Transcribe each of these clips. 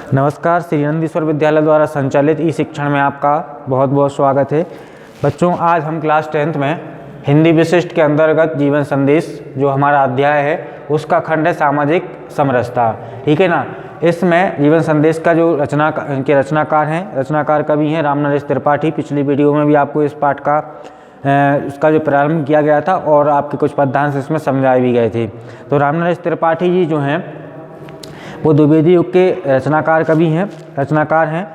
नमस्कार, श्री नंदीश्वर विद्यालय द्वारा संचालित ई शिक्षण में आपका बहुत बहुत स्वागत है। बच्चों, आज हम क्लास 10th में हिंदी विशिष्ट के अंतर्गत जीवन संदेश जो हमारा अध्याय है उसका खंड है सामाजिक समरसता। ठीक है ना। इसमें जीवन संदेश का जो रचनाकार कवि हैं रामनरेश त्रिपाठी। पिछली वीडियो में भी आपको इस पाठ का उसका जो प्रारंभ किया गया था और आपके कुछ पद्यांश इसमें समझाए भी गए थे। तो रामनरेश त्रिपाठी जी जो हैं वो द्विवेदी युग के रचनाकार हैं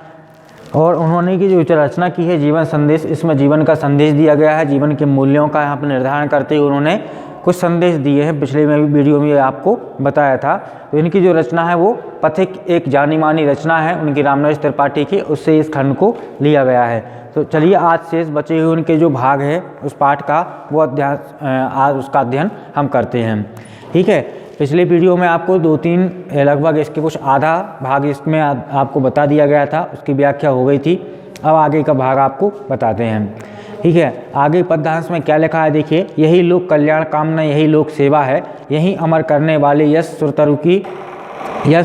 और उन्होंने की जो रचना की है जीवन संदेश, इसमें जीवन का संदेश दिया गया है। जीवन के मूल्यों का यहाँ पर निर्धारण करते हुए उन्होंने कुछ संदेश दिए हैं। पिछले में भी वीडियो में आपको बताया था। तो इनकी जो रचना है वो पथिक एक जानी मानी रचना है उनकी रामनरेश त्रिपाठी की, उससे इस खंड को लिया गया है। तो चलिए आज शेष बचे हुए उनके जो भाग है उस पाठ का वो आज उसका अध्ययन हम करते हैं। ठीक है। पिछले वीडियो में आपको 2-3 लगभग इसके कुछ आधा भाग इसमें आपको बता दिया गया था, उसकी व्याख्या हो गई थी। अब आगे का भाग आपको बताते हैं। ठीक है। आगे पद्यांश में क्या लिखा है देखिए। यही लोक कल्याण कामना, यही लोक सेवा है, यही अमर करने वाले यश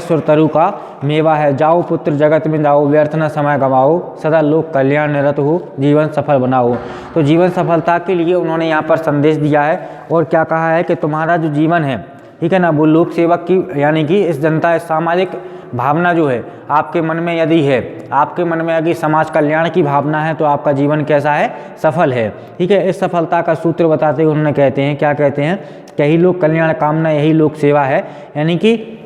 सुरतरु का मेवा है। जाओ पुत्र जगत में जाओ, व्यर्थ न समय गवाओ, सदा लोक कल्याण निरत हो, जीवन सफल बनाओ। तो जीवन सफलता के लिए उन्होंने यहाँ पर संदेश दिया है और क्या कहा है कि तुम्हारा जो जीवन है, ठीक है ना, वो लोक सेवक की यानी कि इस जनता सामाजिक भावना जो है आपके मन में यदि है, आपके मन में यदि समाज कल्याण की भावना है तो आपका जीवन कैसा है, सफल है। ठीक है। इस सफलता का सूत्र बताते हुए उन्होंने कहते हैं, क्या कहते हैं, यही लोक कल्याण कामना, यही लोक सेवा है, यानी कि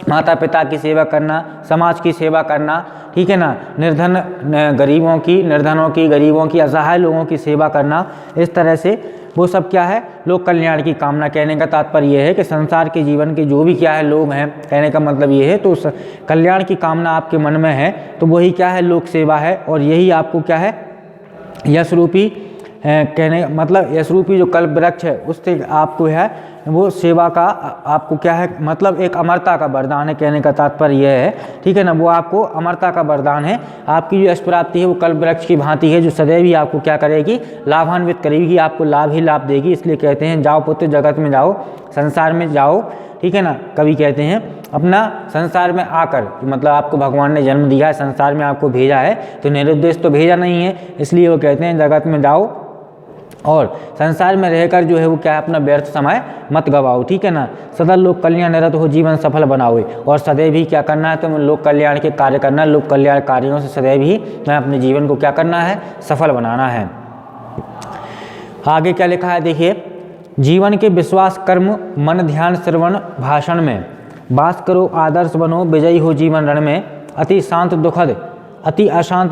माता पिता की सेवा करना, समाज की सेवा करना, ठीक है ना, निर्धनों की गरीबों की असहाय लोगों की सेवा करना, इस तरह से वो सब क्या है, लोक कल्याण की कामना। कहने का तात्पर्य ये है कि संसार के जीवन के जो भी क्या है लोग हैं, कहने का मतलब ये है तो कल्याण की कामना आपके मन में है तो वही क्या है, लोक सेवा है। और यही आपको क्या है, यश रूपी कहने मतलब यश रूपी जो कल्प वृक्ष है उससे आपको है वो सेवा का आपको क्या है, मतलब एक अमरता का वरदान है। कहने का तात्पर्य यह है, ठीक है ना, वो आपको अमरता का वरदान है। आपकी जो यश प्राप्ति है वो कल्प वृक्ष की भांति है जो सदैव ही आपको क्या करेगी, लाभान्वित करेगी, आपको लाभ ही लाभ देगी। इसलिए कहते हैं जाओ पुत्र जगत में जाओ, संसार में जाओ। ठीक है ना। कवि कहते हैं अपना संसार में आकर, मतलब आपको भगवान ने जन्म दिया है, संसार में आपको भेजा है, तो निरुद्देश्य तो भेजा नहीं है, इसलिए वो कहते हैं जगत में जाओ और संसार में रहकर जो है वो क्या है, अपना व्यर्थ समय मत गवाओ। ठीक है ना। सदा लोक कल्याण निरत हो, जीवन सफल बनाओ। और सदैव ही क्या करना है, तो लोक कल्याण के कार्य करना है। लोक कल्याण कार्यों से सदैव ही मैं अपने जीवन को क्या करना है, सफल बनाना है। आगे क्या लिखा है देखिए। जीवन के विश्वास कर्म मन ध्यान श्रवण भाषण में वास करो, आदर्श बनो, विजयी हो जीवन रण में। अति शांत दुखद अति अशांत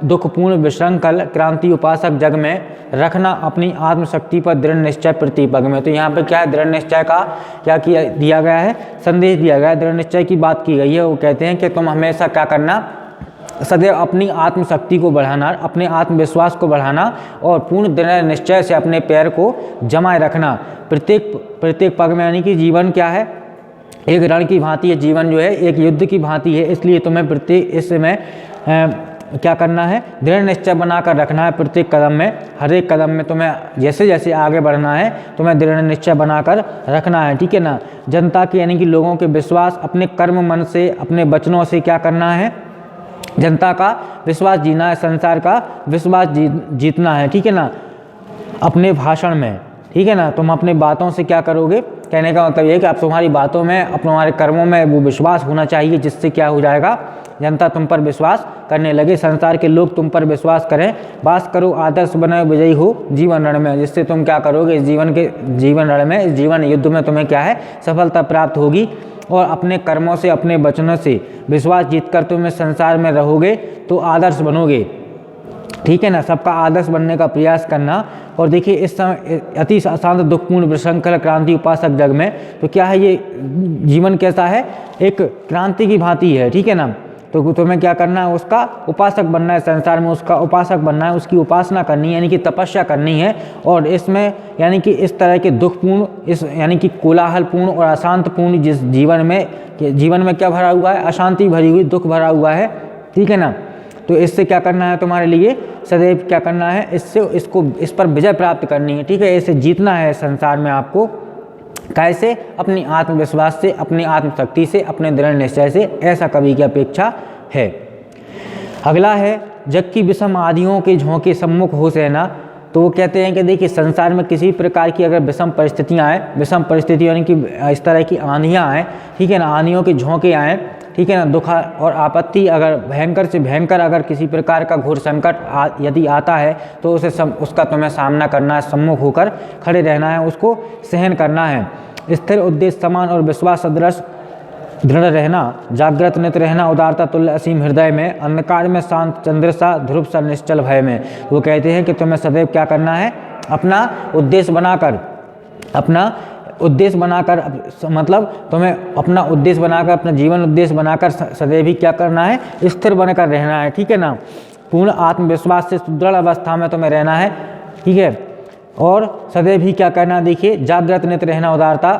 दुखपूर्ण विशृंखल क्रांति उपासक जग में, रखना अपनी आत्मशक्ति पर दृढ़ निश्चय प्रतिपग में। तो यहाँ पे क्या है, दृढ़ निश्चय का क्या दिया गया है, संदेश दिया गया है, दृढ़ निश्चय की बात की गई है। वो कहते हैं कि तुम हमेशा क्या करना, सदैव अपनी आत्मशक्ति को बढ़ाना, अपने आत्मविश्वास को बढ़ाना और पूर्ण दृढ़ निश्चय से अपने पैर को जमाए रखना प्रत्येक पग में। यानी कि जीवन क्या है, एक रण की भांति है, जीवन जो है एक युद्ध की भांति है। इसलिए तुम्हें प्रत्येक इसमें क्या करना है, दृढ़ निश्चय बनाकर रखना है। प्रत्येक कदम में, हर एक कदम में तुम्हें जैसे जैसे आगे बढ़ना है तुम्हें दृढ़ निश्चय बनाकर रखना है। ठीक है ना। जनता के यानी कि लोगों के विश्वास अपने कर्म मन से, अपने वचनों से क्या करना है, जनता का विश्वास जीना है, संसार का विश्वास जीतना है। ठीक है ना। अपने भाषण में, ठीक है ना, तुम अपने बातों से क्या करोगे, कहने का मतलब ये कि आप तुम्हारी बातों में, अपने हमारे कर्मों में वो विश्वास होना चाहिए जिससे क्या हो जाएगा, जनता तुम पर विश्वास करने लगे, संसार के लोग तुम पर विश्वास करें। वास करो, आदर्श बनाओ, विजयी हो जीवन रण में, जिससे तुम क्या करोगे, इस जीवन रण में, इस जीवन युद्ध में तुम्हें क्या है, सफलता प्राप्त होगी। और अपने कर्मों से, अपने वचनों से विश्वास जीतकर तुम इस संसार में रहोगे तो आदर्श बनोगे। ठीक है ना। सबका आदर्श बनने का प्रयास करना। और देखिए इस समय अति शांत दुखपूर्ण विशृंखल क्रांति उपासक जग में, तो क्या है, ये जीवन कैसा है, एक क्रांति की भांति है। ठीक है ना। तो तुम्हें क्या करना है, उसका उपासक बनना है, संसार में उसका उपासक बनना है, उसकी उपासना करनी है, यानी कि तपस्या करनी है। और इसमें यानी कि इस तरह के दुखपूर्ण, इस यानी कि कोलाहलपूर्ण और अशांतपूर्ण जिस जीवन में क्या भरा हुआ है, अशांति भरी हुई, दुख भरा हुआ है। ठीक है ना। तो इससे क्या करना है, तुम्हारे लिए सदैव क्या करना है, इस पर विजय प्राप्त करनी है। ठीक है। इसे जीतना है संसार में आपको। कैसे? अपनी आत्मविश्वास से, अपनी आत्मशक्ति से, अपने दृढ़ निश्चय से, ऐसा कवि की अपेक्षा है। अगला है, जग की विषम आदियों के झोंके सम्मुख हो सहना। तो वो कहते हैं कि देखिए संसार में किसी प्रकार की अगर विषम परिस्थितियाँ आए, विषम परिस्थिति यानी कि इस तरह की आंधियाँ आएँ, ठीक है ना, आंधियों के झोंके आएँ, ठीक है ना, दुख और आपत्ति अगर भयंकर से भयंकर अगर किसी प्रकार का घोर संकट यदि आता है तो उसका तुम्हें सामना करना है, सम्मुख होकर खड़े रहना है, उसको सहन करना है। स्थिर उद्देश्य समान और विश्वास सदृश दृढ़ रहना, जागृत नित रहना, उदारता तुल्य असीम हृदय में, अंधकार में शांत चंद्र सा, ध्रुव सा निश्चल भय में। वो कहते हैं कि तुम्हें सदैव क्या करना है? अपना उद्देश्य बनाकर, मतलब तुम्हें अपना उद्देश्य बनाकर, अपना जीवन उद्देश्य बनाकर सदैव ही क्या करना है? स्थिर बनकर रहना है, ठीक है ना। पूर्ण आत्मविश्वास से सुदृढ़ अवस्था में तुम्हें रहना है, ठीक है। और सदैव ही क्या करना? देखिए जागृत नित रहना, उदारता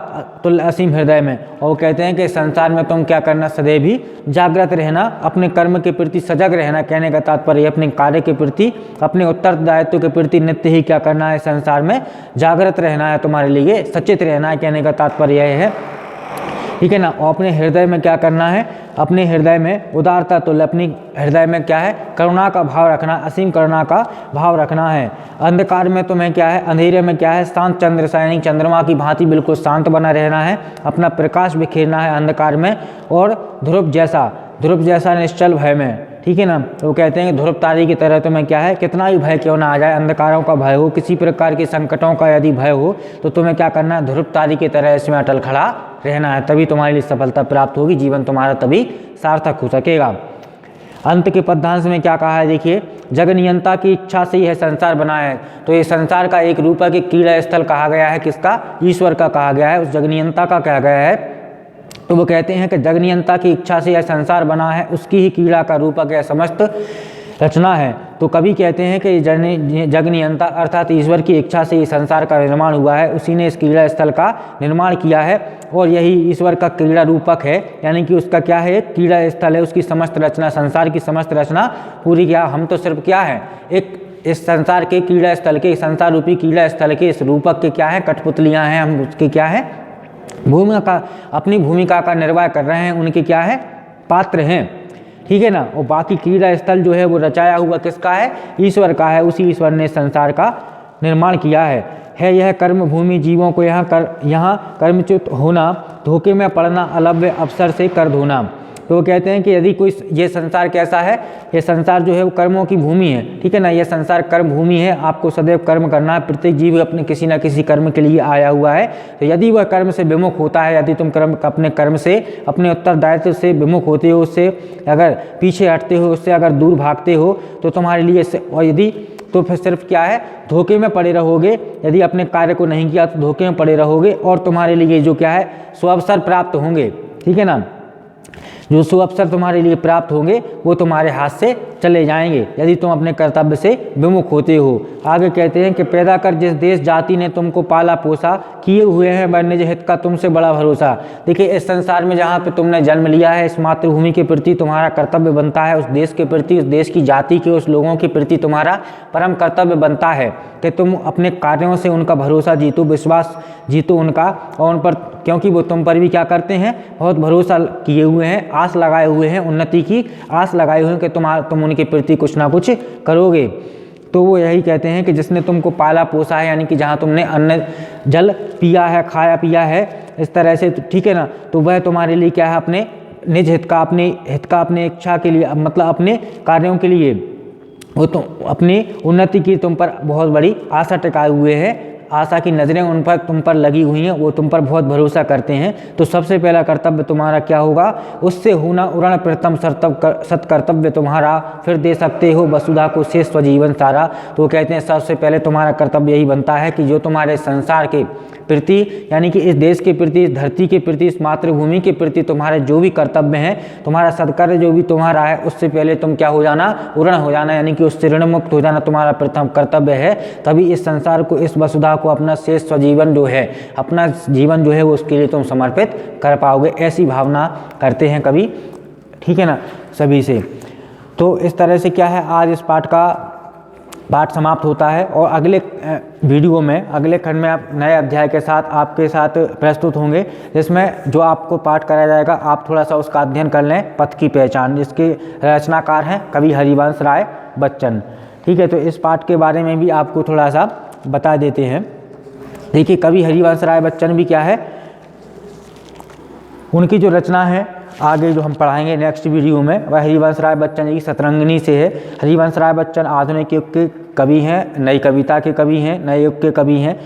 तुल्य असीम हृदय में। और वो कहते हैं कि संसार में तुम क्या करना? सदैव ही जागृत रहना, अपने कर्म के प्रति सजग रहना। कहने का तात्पर्य अपने कार्य के प्रति, अपने उत्तरदायित्व के प्रति नित्य ही क्या करना है? संसार में जागृत रहना है, तुम्हारे लिए सचेत रहना है। कहने का तात्पर्य यह है, ठीक है ना। और अपने हृदय में क्या करना है? अपने हृदय में उदारता तुल्य, अपनी हृदय में क्या है? करुणा का भाव रखना, असीम करुणा का भाव रखना है। अंधकार में तुम्हें क्या है? अंधेरे में क्या है? शांत चंद्र सा यानी चंद्रमा की भांति बिल्कुल शांत बना रहना है, अपना प्रकाश बिखेरना है अंधकार में। और ध्रुव जैसा निश्चल भय में, ठीक है ना। तो वो कहते हैं कि ध्रुव तारे की तरह तुम्हें क्या है? कितना भी भय क्यों ना आ जाए, अंधकारों का भय हो, किसी प्रकार के संकटों का यदि भय हो, तो तुम्हें क्या करना है? ध्रुव तारे की तरह इसमें अटल खड़ा रहना है, तभी तुम्हारे लिए सफलता प्राप्त होगी, जीवन तुम्हारा तभी सार्थक हो सकेगा। अंत के पद्यांश में क्या कहा है? देखिए, जग नियंता की इच्छा से यह संसार बना है। तो ये संसार का एक रूप है कि क्रीड़ा स्थल कहा गया है, किसका? ईश्वर का कहा गया है, उस जग नियंता का कहा गया है। तो वो कहते हैं कि जग नियंता की इच्छा से यह संसार बना है, उसकी ही क्रीड़ा का रूपक यह समस्त रचना है। तो कवि कहते हैं कि जग नियंता अर्थात ईश्वर की इच्छा से ये संसार का निर्माण हुआ है, उसी ने इस क्रीड़ा स्थल का निर्माण किया है, और यही ईश्वर का क्रीड़ा रूपक है, यानी कि उसका क्या है? क्रीड़ा स्थल है, उसकी समस्त रचना, संसार की समस्त रचना पूरी। क्या हम तो सिर्फ क्या है? एक इस संसार के क्रीड़ा स्थल के, संसार रूपी क्रीड़ा स्थल के इस रूपक के क्या है? कठपुतलियाँ हैं, हम उसके क्या है? अपनी भूमिका का निर्वाह कर रहे हैं, उनके क्या है? पात्र हैं, ठीक है ना। और बाकी क्रीड़ा स्थल जो है वो रचाया हुआ किसका है? ईश्वर का है, उसी ईश्वर ने संसार का निर्माण किया है यह कर्म भूमि जीवों को यहाँ कर्मच्युत होना, धोखे में पड़ना, अलभ्य अवसर से कर धोना। तो वो कहते हैं कि यदि कोई, ये संसार कैसा है? ये संसार जो है वो कर्मों की भूमि है, ठीक है ना। ये संसार कर्म भूमि है, आपको सदैव कर्म करना है, प्रत्येक जीव अपने किसी न किसी कर्म के लिए आया हुआ है। तो यदि वह कर्म से विमुख होता है, यदि तुम अपने कर्म से, अपने उत्तरदायित्व से विमुख होते हो, उससे अगर पीछे हटते हो, उससे अगर दूर भागते हो, तो तुम्हारे लिए, और यदि तो फिर सिर्फ क्या है? धोखे में पड़े रहोगे। यदि अपने कार्य को नहीं किया तो धोखे में पड़े रहोगे, और तुम्हारे लिए जो क्या है? सुअवसर प्राप्त होंगे, ठीक है ना। जो सुअवसर तुम्हारे लिए प्राप्त होंगे वो तुम्हारे हाथ से चले जाएंगे यदि तुम अपने कर्तव्य से विमुख होते हो। आगे कहते हैं कि पैदा कर जिस देश जाति ने तुमको पाला पोसा, किए हुए हैं वह निज हित का तुमसे बड़ा भरोसा। देखिए, इस संसार में जहाँ पे तुमने जन्म लिया है, इस मातृभूमि के प्रति तुम्हारा कर्तव्य बनता है, उस देश के प्रति, उस देश की जाति के, उस लोगों के प्रति तुम्हारा परम कर्तव्य बनता है कि तुम अपने कार्यों से उनका भरोसा जीतो, विश्वास जीतो उनका, और उन पर, क्योंकि वो तुम पर भी क्या करते हैं? बहुत भरोसा किए हुए हैं, आस लगाए हुए हैं, उन्नति की आस लगाए हुए हैं कि तुम उनके प्रति कुछ ना कुछ करोगे। तो वो यही कहते हैं कि जिसने तुमको पाला पोसा है, यानी कि जहाँ तुमने अन्न जल पिया है, खाया पिया है, इस तरह से, ठीक है ना, तो वह तुम्हारे लिए क्या है? अपने निज हित का, अपने इच्छा के लिए, मतलब अपने कार्यों के लिए, वो तो अपनी उन्नति की तुम पर बहुत बड़ी आशा टिकाए हुए हैं, आशा की नज़रें तुम पर लगी हुई हैं, वो तुम पर बहुत भरोसा करते हैं। तो सबसे पहला कर्तव्य तुम्हारा क्या होगा? उससे होना उरण प्रथम सत्कर्तव्य तुम्हारा, फिर दे सकते हो वसुधा को शेष स्वजीवन सारा। तो कहते हैं सबसे पहले तुम्हारा कर्तव्य यही बनता है कि जो तुम्हारे संसार के प्रति, यानी कि इस देश के प्रति, इस धरती के प्रति, इस मातृभूमि के प्रति तुम्हारे जो भी कर्तव्य हैं, तुम्हारा सत्कर्य जो भी तुम्हारा है, उससे पहले तुम क्या हो जाना? ऋण हो जाना, यानी कि उससे ऋण मुक्त हो जाना तुम्हारा प्रथम कर्तव्य है। तभी इस संसार को, इस वसुधा को, अपना शेष स्वजीवन जो है, अपना जीवन जो है वो उसके लिए तुम समर्पित कर पाओगे। ऐसी भावना करते हैं कवि, ठीक है ना, सभी से। तो इस तरह से क्या है, आज इस पाठ का पाठ समाप्त होता है और अगले वीडियो में, अगले खंड में आप नए अध्याय के साथ आपके साथ प्रस्तुत होंगे, जिसमें जो आपको पाठ कराया जाएगा आप थोड़ा सा उसका अध्ययन कर लें। पथ की पहचान, जिसके रचनाकार हैं कवि हरिवंश राय बच्चन। ठीक है, तो इस पाठ के बारे में भी आपको थोड़ा सा बता देते हैं। देखिए, कवि हरिवंश राय बच्चन भी क्या है, उनकी जो रचना है आगे जो हम पढ़ाएंगे नेक्स्ट वीडियो में, वह हरिवंश राय बच्चन की सतरंगिनी से है। हरिवंश राय बच्चन आधुनिक युग के कवि हैं, नई कविता के कवि हैं, नए युग के कवि हैं।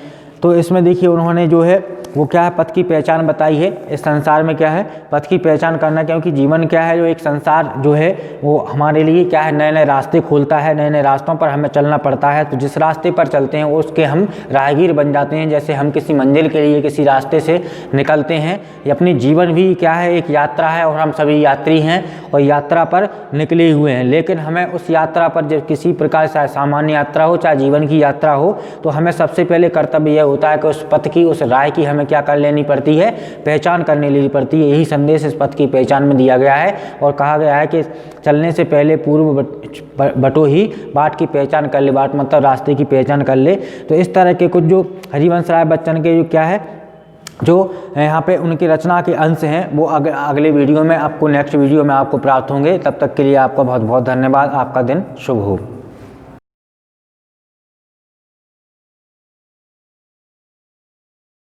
तो इसमें देखिए उन्होंने जो है वो क्या है, पथ की पहचान बताई है। इस संसार में क्या है, पथ की पहचान करना, क्योंकि जीवन क्या है, जो एक संसार जो है वो हमारे लिए क्या है, नए नए रास्ते खोलता है, नए नए रास्तों पर हमें चलना पड़ता है। तो जिस रास्ते पर चलते हैं उसके हम राहगीर बन जाते हैं। जैसे हम किसी मंजिल के लिए किसी रास्ते से निकलते हैं, ये अपनी जीवन भी क्या है, एक यात्रा है और हम सभी यात्री हैं और यात्रा पर निकले हुए हैं। लेकिन हमें उस यात्रा पर जब किसी प्रकार से सामान्य यात्रा हो चाहे जीवन की यात्रा हो, तो हमें सबसे पहले कर्तव्य यह होता है कि उस पथ की, उस राह की हमें क्या कर लेनी पड़ती है, पहचान करने लेनी पड़ती है। यही संदेश इस पथ की पहचान में दिया गया है और कहा गया है कि चलने से पहले पूर्व बटो ही बाट की पहचान कर ले, बाट मतलब रास्ते की पहचान कर ले। तो इस तरह के कुछ जो हरिवंश राय बच्चन के जो क्या है, जो यहाँ पे उनकी रचना के अंश हैं, वो अगले वीडियो में आपको, नेक्स्ट वीडियो में आपको प्राप्त होंगे। तब तक के लिए आपका बहुत बहुत धन्यवाद। आपका दिन शुभ हो।